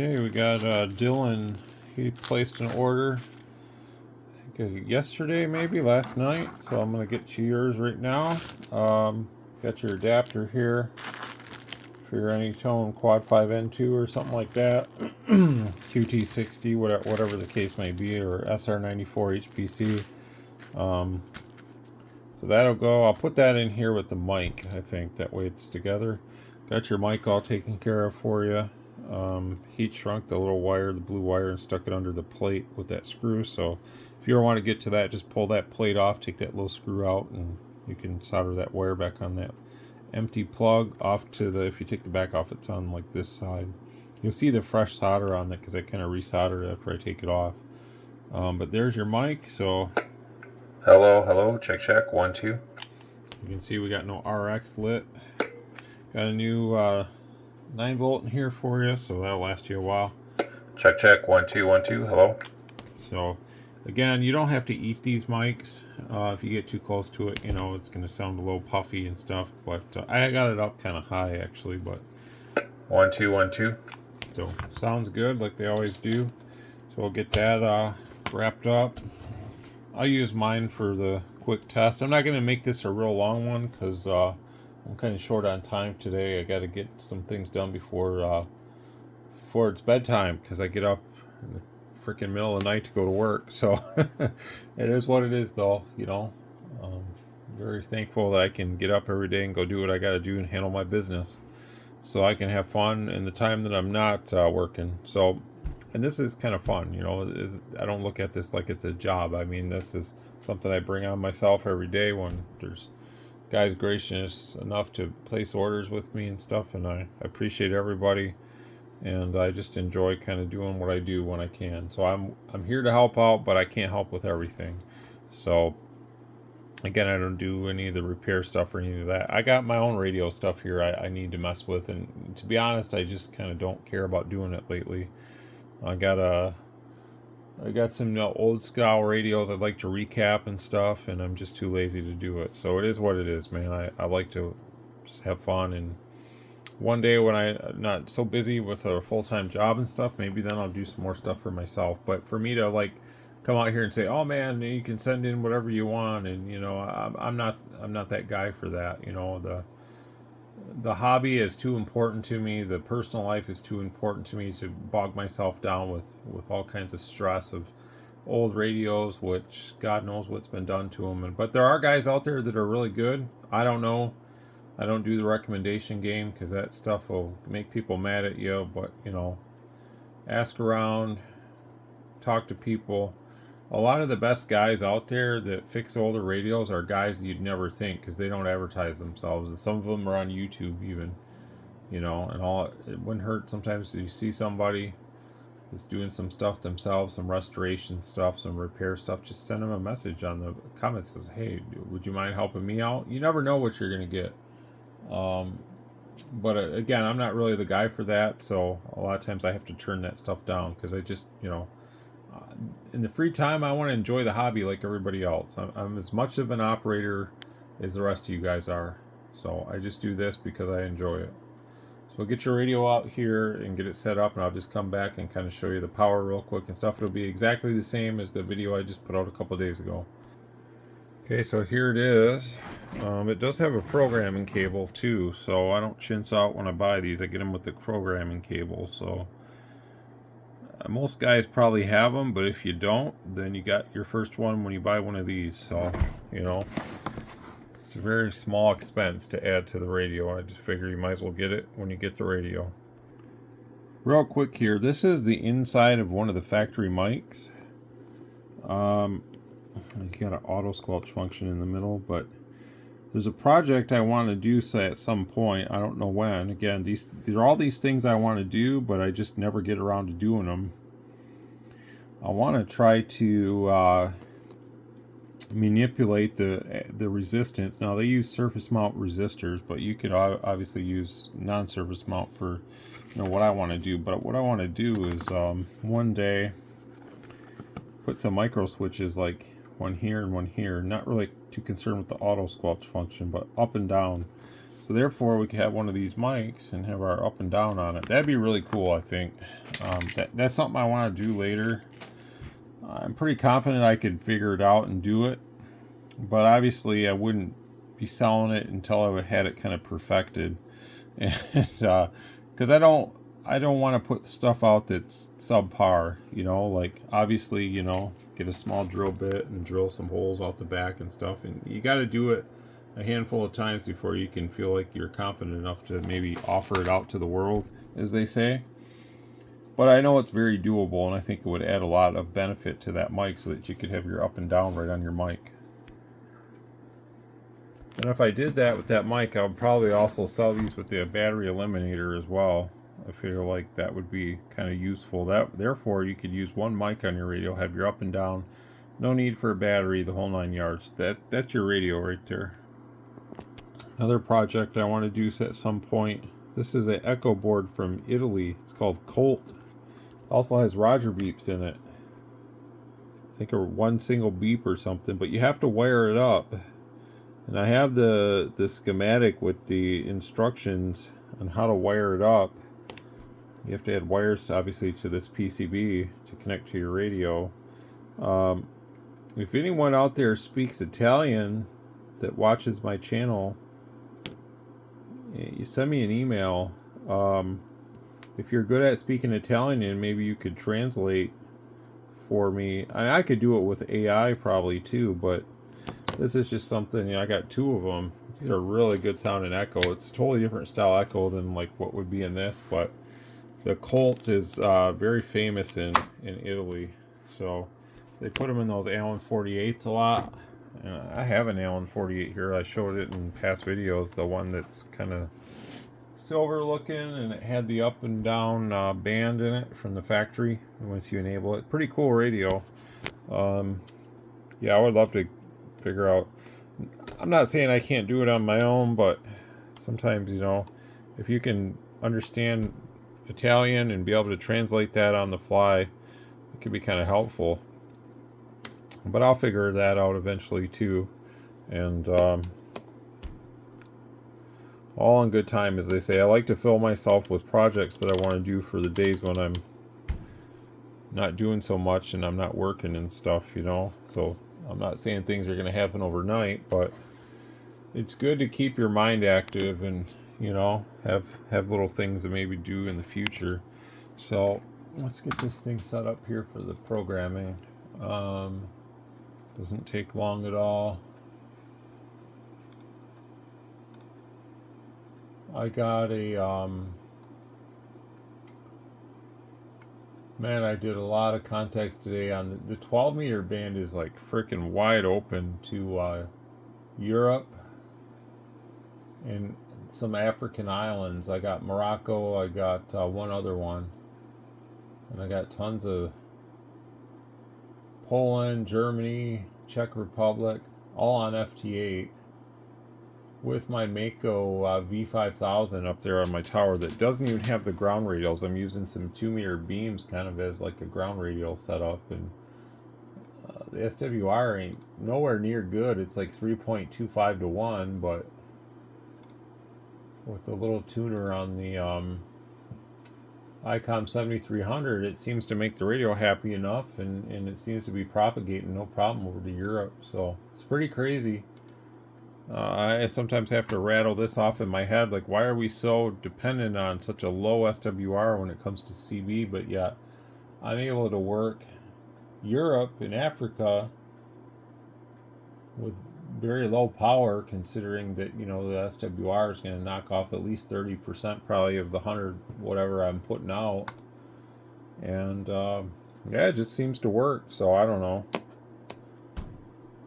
Okay, we got Dylan. He placed an order, I think yesterday, maybe last night. So I'm gonna get to yours right now. Got your adapter here for your Anytone Quad 5N2 or something like that. QT60, whatever the case may be, or SR94 HPC. So that'll go. I'll put that in here with the mic, I think. That way it's together. Got your mic all taken care of for you. Heat shrunk the little wire, the blue wire, and stuck it under the plate with that screw. So if you ever want to get to that, just pull that plate off, take that little screw out, and you can solder that wire back on that empty plug off to the, if you take the back off, it's on like this side. You'll see the fresh solder on it because I kind of resoldered it after I take it off. But there's your mic. So hello, check 1 2. You can see we got no RX lit. Got a new 9-volt in here for you, so that'll last you a while. Check 1 2 1 2. Hello. So again, you don't have to eat these mics. If you get too close to it, you know, it's going to sound a little puffy and stuff. But I got it up kind of high actually. But 1 2 1 2. So sounds good like they always do. So we'll get that wrapped up. I'll use mine for the quick test. I'm not going to make this a real long one because I'm kind of short on time today. I got to get some things done before it's bedtime because I get up in the freaking middle of the night to go to work. So it is what it is, though. You know, very thankful that I can get up every day and go do what I got to do and handle my business, so I can have fun in the time that I'm not working. So, and this is kind of fun, you know. I don't look at this like it's a job. I mean, this is something I bring on myself every day when there's guys gracious enough to place orders with me and stuff, and I appreciate everybody, and I just enjoy kind of doing what I do when I can. So I'm here to help out, but I can't help with everything. So again, I don't do any of the repair stuff or any of that. I got my own radio stuff here I need to mess with, and to be honest, I just kind of don't care about doing it lately. I got some old style radios I'd like to recap and stuff, and I'm just too lazy to do it. So it is what it is, man. I like to just have fun, and one day when I'm not so busy with a full-time job and stuff, maybe then I'll do some more stuff for myself. But for me to like come out here and say, oh man, you can send in whatever you want, and you know, I'm not that guy for that. You know, the hobby is too important to me. The personal life is too important to me to bog myself down with all kinds of stress of old radios, which God knows what's been done to them. But there are guys out there that are really good. I don't know. I don't do the recommendation game because that stuff will make people mad at you. But, you know, ask around, talk to people. A lot of the best guys out there that fix older radios are guys that you'd never think, because they don't advertise themselves, and some of them are on YouTube even, you know. And it wouldn't hurt sometimes if you see somebody that's doing some stuff themselves, some restoration stuff, some repair stuff, just send them a message on the comments that says, hey, would you mind helping me out? You never know what you're going to get. But again, I'm not really the guy for that, so a lot of times I have to turn that stuff down because I just, you know, in the free time, I want to enjoy the hobby like everybody else. I'm as much of an operator as the rest of you guys are. So I just do this because I enjoy it. So get your radio out here and get it set up, and I'll just come back and kind of show you the power real quick and stuff. It'll be exactly the same as the video I just put out a couple days ago. Okay, so here it is. It does have a programming cable too, so I don't chintz out when I buy these. I get them with the programming cable. So most guys probably have them, but if you don't, then you got your first one when you buy one of these. So, you know, it's a very small expense to add to the radio. I just figure you might as well get it when you get the radio. Real quick here, this is the inside of one of the factory mics. You got an auto squelch function in the middle, but there's a project I want to do, say, at some point. I don't know when. Again, these are all these things I want to do, but I just never get around to doing them. I want to try to manipulate the resistance. Now they use surface mount resistors, but you could obviously use non-surface mount for, you know, what I want to do. But what I want to do is one day put some micro switches, like one here and one here. Not really too concerned with the auto squelch function, but up and down. So So therefore, we could have one of these mics and have our up and down on it. That'd be really cool, I think. That's something I want to do later. I'm pretty confident I could figure it out and do it. But obviously, I wouldn't be selling it until I had it kind of perfected. And because I don't want to put stuff out that's subpar, you know, like obviously, you know, get a small drill bit and drill some holes out the back and stuff, and you got to do it a handful of times before you can feel like you're confident enough to maybe offer it out to the world, as they say. But I know it's very doable, and I think it would add a lot of benefit to that mic so that you could have your up and down right on your mic. And if I did that with that mic, I would probably also sell these with the battery eliminator as well. I feel like that would be kind of useful. Therefore, you could use one mic on your radio, have your up and down, no need for a battery, the whole 9 yards. That's your radio right there. Another project I want to do at some point. This is an echo board from Italy. It's called Colt. It also has Roger beeps in it. I think one single beep or something, but you have to wire it up. And I have the schematic with the instructions on how to wire it up. You have to add wires, obviously, to this PCB to connect to your radio. If anyone out there speaks Italian that watches my channel, you send me an email. If you're good at speaking Italian, and maybe you could translate for me. I could do it with AI probably too, but this is just something, you know, I got 2 of them. These are really good sounding echo. It's a totally different style echo than like what would be in this, but the Colt is very famous in Italy. So they put them in those Allen 48s a lot. And I have an Allen 48 here. I showed it in past videos, the one that's kind of silver looking, and it had the up and down band in it from the factory once you enable it. Pretty cool radio. Yeah, I would love to figure out. I'm not saying I can't do it on my own, but sometimes, you know, if you can understand Italian and be able to translate that on the fly, it could be kind of helpful. But I'll figure that out eventually too, and all in good time, as they say. I like to fill myself with projects that I want to do for the days when I'm not doing so much and I'm not working and stuff, you know. So I'm not saying things are going to happen overnight, but it's good to keep your mind active and, you know, have little things to maybe do in the future. So let's get this thing set up here for the programming. Doesn't take long at all. I got a man, I did a lot of contacts today on the 12 meter band is like freaking wide open to Europe and some African islands. I got Morocco, I got one other one, and I got tons of Poland, Germany, Czech Republic, all on FT8 with my Mako V5000 up there on my tower that doesn't even have the ground radials. I'm using some 2 meter beams kind of as like a ground radial setup, and the SWR ain't nowhere near good. It's like 3.25 to 1, but with the little tuner on the ICOM 7300, it seems to make the radio happy enough, and it seems to be propagating no problem over to Europe. So it's pretty crazy. I sometimes have to rattle this off in my head, like, why are we so dependent on such a low SWR when it comes to CB, but yet I'm able to work Europe and Africa with very low power, considering that, you know, the SWR is going to knock off at least 30% probably of the 100 whatever I'm putting out, and yeah, it just seems to work. So I don't know.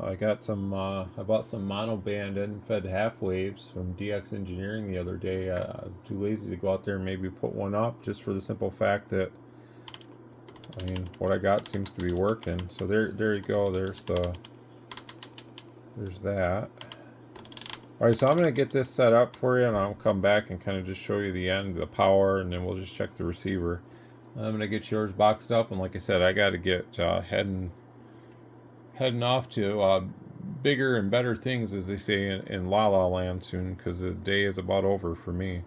I got some I bought some monoband end-fed half waves from DX Engineering the other day. I'm too lazy to go out there and maybe put one up, just for the simple fact that, I mean, what I got seems to be working. So there you go. There's that. Alright, so I'm going to get this set up for you, and I'll come back and kind of just show you the end, the power, and then we'll just check the receiver. I'm going to get yours boxed up, and like I said, I got to get heading off to bigger and better things, as they say in La La Land soon, because the day is about over for me.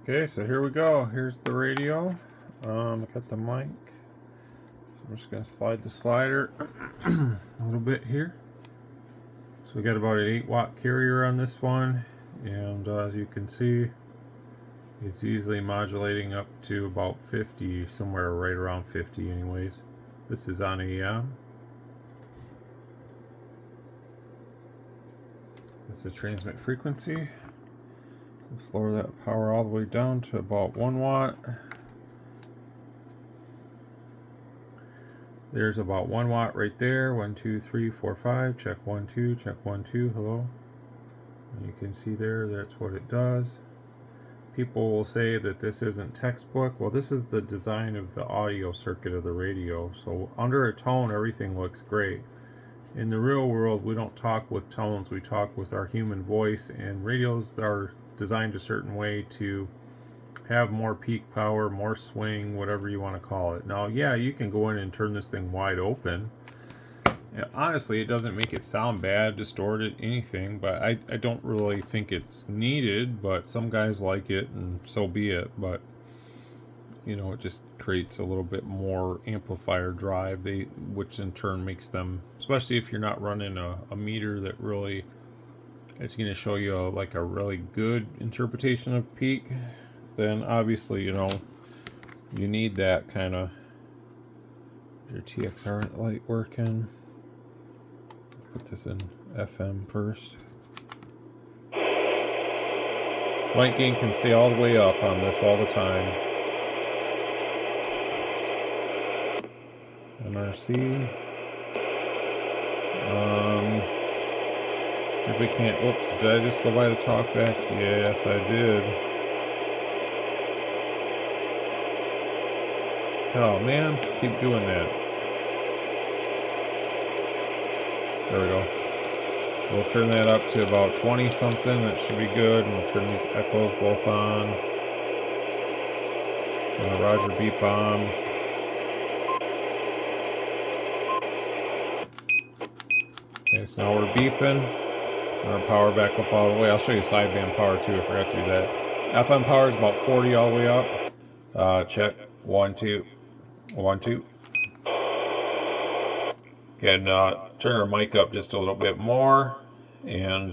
Okay, so here we go. Here's the radio. Got the mic. So I'm just going to slide the slider a little bit here. So we got about an 8-watt carrier on this one, and as you can see, it's easily modulating up to about 50, somewhere right around 50 anyways. This is on AM. That's the transmit frequency. Let's lower that power all the way down to about 1 watt. There's about 1 watt right there. 1, 2, 3, 4, 5. Check 1, 2. Check 1, 2. Hello. And you can see there, that's what it does. People will say that this isn't textbook. Well, this is the design of the audio circuit of the radio. So under a tone, everything looks great. In the real world, we don't talk with tones. We talk with our human voice, and radios are designed a certain way to have more peak power, more swing, whatever you want to call it. Now, yeah, you can go in and turn this thing wide open. And honestly, it doesn't make it sound bad, distorted, anything, but I don't really think it's needed, but some guys like it, and so be it. But you know, it just creates a little bit more amplifier drive, which in turn makes them, especially if you're not running a meter that really, it's going to show you like a really good interpretation of peak, then obviously, you know, you need that kind of. Your TXR light working. Put this in FM first. Light gain can stay all the way up on this all the time. NRC. See if we can't. Whoops, did I just go by the talkback? Yes, I did. Oh man, keep doing that. There we go. So we'll turn that up to about 20 something. That should be good. And we'll turn these echoes both on. Turn the Roger beep on. Okay, so now we're beeping. Turn our power back up all the way. I'll show you sideband power too. I forgot to do that. FM power is about 40 all the way up. Check. 1, 2. 1, 2. Can turn our mic up just a little bit more, and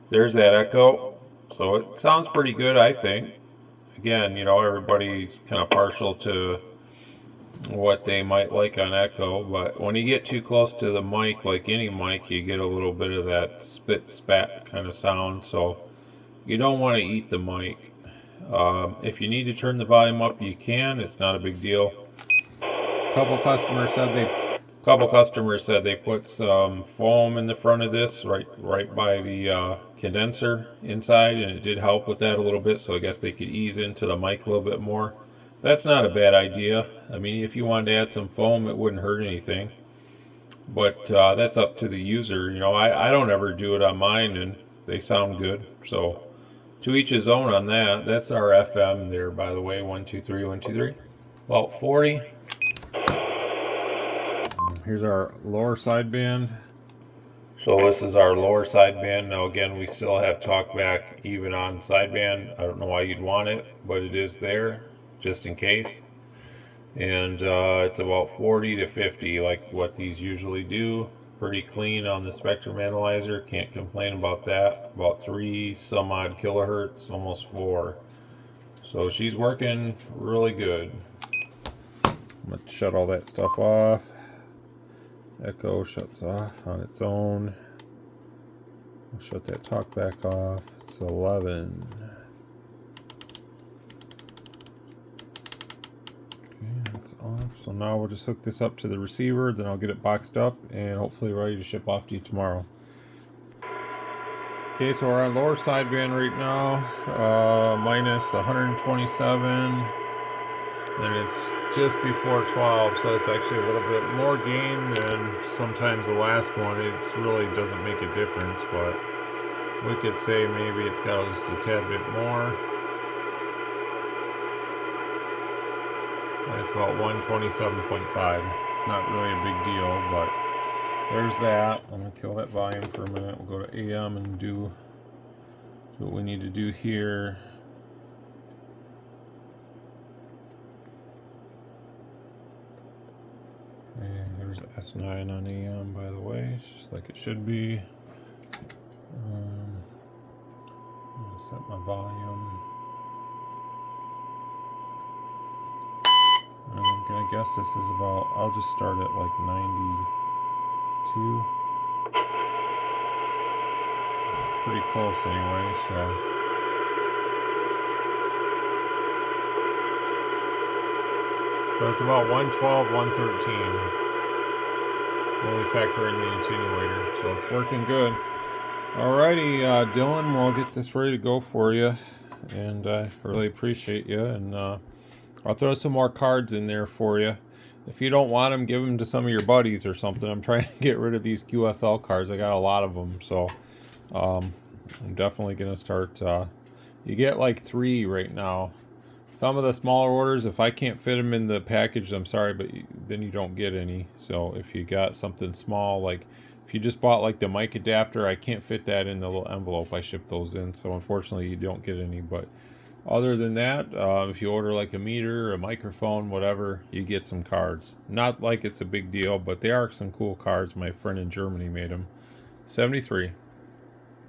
there's that echo. So it sounds pretty good, I think. Again, you know, everybody's kind of partial to what they might like on echo, but when you get too close to the mic, like any mic, you get a little bit of that spit spat kind of sound. So you don't want to eat the mic. If you need to turn the volume up, you can. It's not a big deal. A couple customers said they put some foam in the front of this, right by the condenser inside, and it did help with that a little bit. So I guess they could ease into the mic a little bit more. That's not a bad idea. I mean, if you wanted to add some foam, it wouldn't hurt anything. But that's up to the user. You know, I don't ever do it on mine, and they sound good. So to each his own on that. That's our FM there, by the way. 1, 2, 3, 1, 2, 3. About 40. Here's our lower sideband. So this is our lower sideband. Now again, we still have talkback even on sideband. I don't know why you'd want it, but it is there just in case. And it's about 40 to 50, like what these usually do. Pretty clean on the spectrum analyzer. Can't complain about that. About 3 some odd kilohertz, almost 4. So she's working really good. I'm gonna shut all that stuff off. Echo shuts off on its own. I'll shut that talkback off. It's 11. Okay, that's off. So now we'll just hook this up to the receiver, then I'll get it boxed up and hopefully ready to ship off to you tomorrow. Okay, so we're on lower sideband right now, minus 127. And it's just before 12, so it's actually a little bit more gain than sometimes the last one. It really doesn't make a difference, but we could say maybe it's got just a tad bit more. And it's about 127.5. Not really a big deal, but there's that. I'm going to kill that volume for a minute. We'll go to AM and do what we need to do here. Okay, there's S9 on AM, by the way. It's just like it should be. I'm going to set my volume. And I'm going to guess this is about, I'll just start at like 92. Pretty close anyway, so. So it's about 112, 113 when we factor in the attenuator. So it's working good. Alrighty, Dylan, we'll get this ready to go for you. And I really appreciate you. And I'll throw some more cards in there for you. If you don't want them, give them to some of your buddies or something. I'm trying to get rid of these QSL cards. I got a lot of them. So I'm definitely going to start. You get like 3 right now. Some of the smaller orders, if I can't fit them in the package, I'm sorry, but then you don't get any. So if you got something small, like if you just bought like the mic adapter, I can't fit that in the little envelope. I ship those in, so unfortunately you don't get any. But other than that, if you order like a meter, a microphone, whatever, you get some cards. Not like it's a big deal, but they are some cool cards. My friend in Germany made them. 73.